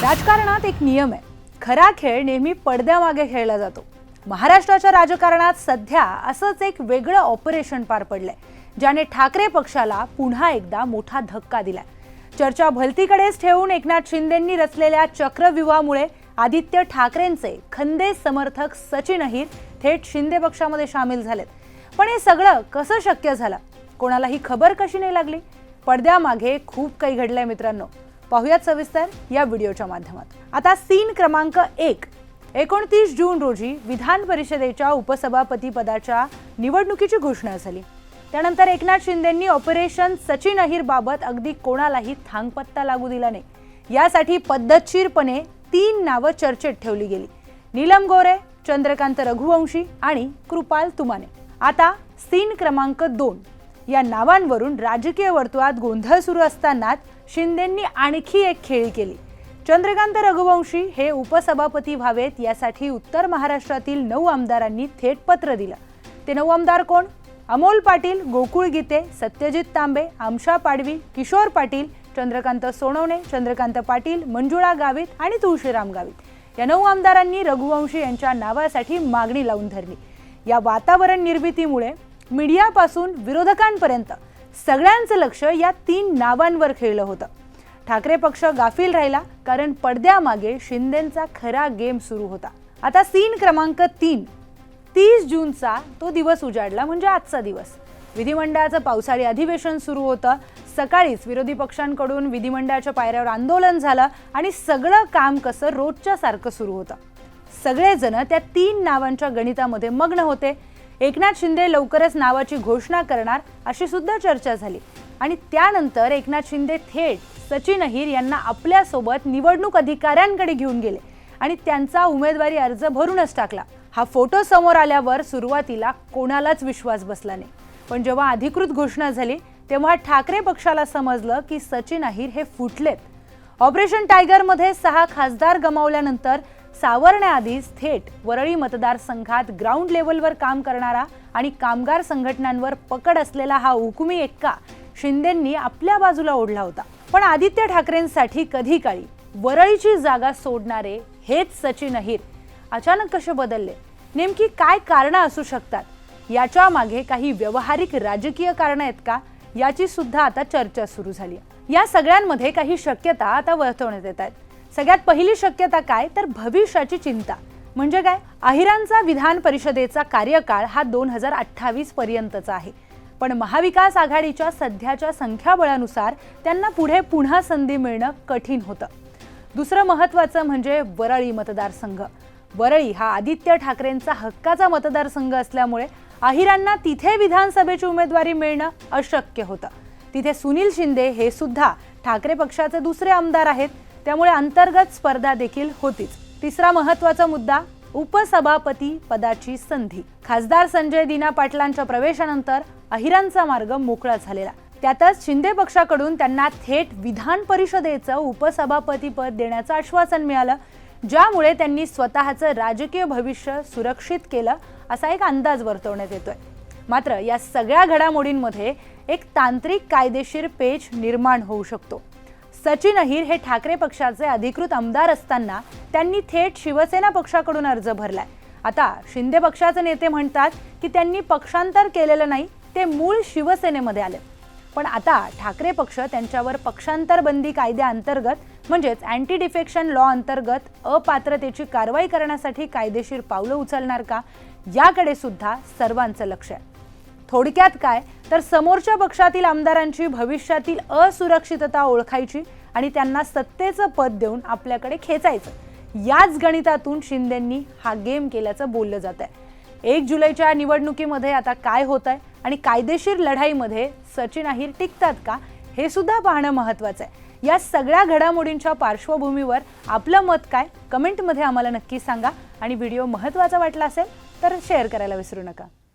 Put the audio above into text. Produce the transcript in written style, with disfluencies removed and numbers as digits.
राजकारणात एक नियम आहे, खरा खेळ नेहमी पडद्यामागे खेळला जातो। महाराष्ट्राच्या राजकारणात सध्या असंच एक वेगळं ऑपरेशन पार पडलंय, ज्याने ठाकरे पक्षाला पुन्हा एकदा मोठा धक्का दिलाय। चर्चा भलतीकडेच ठेवून एकनाथ शिंदेंनी रचलेल्या चक्रव्यूहामुळे आदित्य ठाकरेंचे खंदे समर्थक सचिन अहिर थेट शिंदे पक्षामध्ये सामील झालेत। पण हे सगळं कसं शक्य झालं, कोणाला ही खबर कशी नाही लागली? पडद्यामागे खूप काही घडलंय मित्रांनो, पाहुयात सविस्तर या व्हिडिओच्या माध्यमातून। आता सीन क्रमांक 1, 29 जून रोजी विधान परिषदेच्या उपसभापती पदाच्या निवडणुकीची घोषणा झाली। त्यानंतर एकनाथ शिंदेंनी ऑपरेशन सचिन अहिर बाबत अगदी कोणालाही थांगपत्ता लागू दिला नाही। यासाठी पद्धतशीरपणे 3 नावं चर्चेत ठेवली गेली: नीलम गोरे, चंद्रकांत रघुवंशी आणि कृपाल तुमाने। आता सीन क्रमांक 2 या नावांवरून राजकीय वर्तुळात गोंधळ सुरू असतानाच शिंदेंनी आणखी एक खेळी केली। चंद्रकांत रघुवंशी हे उपसभापती व्हावेत यासाठी उत्तर महाराष्ट्रातील 9 आमदारांनी थेट पत्र दिलं। ते 9 आमदार कोण? अमोल पाटील, गोकुळ गीते, सत्यजित तांबे, आमशा पाडवी, किशोर पाटील, चंद्रकांत सोनवणे, चंद्रकांत पाटील, मंजुळा गावित आणि तुळशीराम गावित। या 9 आमदारांनी रघुवंशी यांच्या नावासाठी मागणी लावून धरली। या वातावरण निर्मितीमुळे मीडियापासून विरोधकांपर्यंत सगळ्यांचं लक्ष या 3 नावांवर खेळलं होतं। ठाकरे पक्ष गाफील राहिला, कारण पडद्यामागे शिंदेंचा खरा गेम सुरू होता। आता सीन क्रमांक 3, 30 जूनचा तो दिवस उजाडला, म्हणजे आजचा दिवस। विधिमंडळाचं पावसाळी अधिवेशन सुरू होतं। सकाळीच विरोधी पक्षांकडून विधिमंडळाच्या पायऱ्यावर आंदोलन झालं आणि सगळं काम कसं रोजच्या सारखं सुरू होतं। सगळेजण त्या 3 नावांच्या गणितामध्ये मग्न होते। एकनाथ शिंदे लवकरच नावाची घोषणा करणार अशी सुद्धा चर्चा झाली आणि त्यानंतर एकनाथ शिंदे थेट सचिन अहिर यांना आपल्या सोबत निवडणूक अधिकाऱ्यांकडे घेऊन गेले आणि त्यांचा उमेदवारी अर्ज भरूनच टाकला। हा फोटो समोर आल्यावर सुरुवातीला कोणालाच विश्वास बसला नाही, पण जेव्हा अधिकृत घोषणा झाली तेव्हा ठाकरे पक्षाला समजलं की सचिन अहिर हे फुटलेत। ऑपरेशन टायगर मध्ये 6 खासदार गमावल्यानंतर सावरण्याआधीच थेट वरळी मतदारसंघात ग्राउंड लेवलवर काम करणारा आणि कामगार संघटनांवर पकड असलेला हा हुकुमी एक्का शिंदेंनी आपल्या बाजूला ओढला होता। पण आदित्य ठाकरेंसाठी कधी काळी वरळीची जागा सोडणारे हेच सचिन अहिर अचानक कसे बदलले? नेमकी काय कारणं असू शकतात? याच्या मागे काही व्यावहारिक राजकीय कारणं आहेत का, याची सुद्धा आता चर्चा सुरू झाली आहे। या सगळ्यांमध्ये काही शक्यता आता वर्तवण्यात येत आहेत। सगळ्यात पहिली शक्यता काय, तर भविष्याची चिंता। म्हणजे काय? अहिरांचा विधान परिषदेचा कार्यकाळ हा 2028 पर्यंतचा आहे, पण महाविकास आघाडीच्या सध्याच्या संख्याबळानुसार त्यांना पुढे पुन्हा संधी मिळणं कठीण होतं। दुसरं महत्त्वाचं म्हणजे वरळी मतदारसंघ। वरळी हा आदित्य ठाकरेंचा हक्काचा मतदारसंघ असल्यामुळे अहिरांना तिथे विधानसभेची उमेदवारी मिळणं अशक्य होतं। तिथे सुनील शिंदे हे सुद्धा ठाकरे पक्षाचे दुसरे आमदार आहेत, त्यामुळे अंतर्गत स्पर्धा देखील होतीच। तिसरा महत्त्वाचा मुद्दा, उपसभापती पदाची संधी। खासदार संजय दिना पाटलांच्या प्रवेशानंतर अहिरांचा मार्ग मोकळा झालेला। त्यातच शिंदे पक्षाकडून त्यांना थेट विधान परिषदेचं उपसभापती पद देण्याचं आश्वासन मिळालं, ज्यामुळे त्यांनी स्वतःचं राजकीय भविष्य सुरक्षित केलं असा एक अंदाज वर्तवण्यात येतोय। मात्र या सगळ्या घडामोडींमध्ये एक तांत्रिक कायदेशीर पेच निर्माण होऊ शकतो। सचिन अहिर हे ठाकरे पक्षाचे अधिकृत आमदार असताना त्यांनी थेट शिवसेना पक्षाकडून अर्ज भरलाय। आता शिंदे पक्षाचे नेते म्हणतात की त्यांनी पक्षांतर केलेलं नाही, ते मूळ शिवसेनेमध्ये आले। पण आता ठाकरे पक्ष त्यांच्यावर पक्षांतर बंदी कायद्याअंतर्गत म्हणजेच अँटी डिफेक्शन लॉ अंतर्गत अपात्रतेची कारवाई करण्यासाठी कायदेशीर पावलं उचलणार का, याकडे सुद्धा सर्वांचं लक्ष आहे। थोडक्यात काय, तर समोरच्या पक्षातील आमदारांची भविष्यातील असुरक्षितता ओळखायची आणि त्यांना सत्तेचं पद देऊन आपल्याकडे खेचायचं। याच गणितातून शिंदेंनी हा गेम केल्याचं बोललं जात आहे। 1 जुलैच्या निवडणुकीमध्ये आता काय होत आहे आणि कायदेशीर लढाईमध्ये सचिन अहिर टिकतात का, हे सुद्धा पाहणं महत्त्वाचं आहे। या सगळ्या घडामोडींच्या पार्श्वभूमीवर आपलं मत काय, कमेंटमध्ये आम्हाला नक्की सांगा आणि व्हिडिओ महत्त्वाचा वाटला असेल तर शेअर करायला विसरू नका।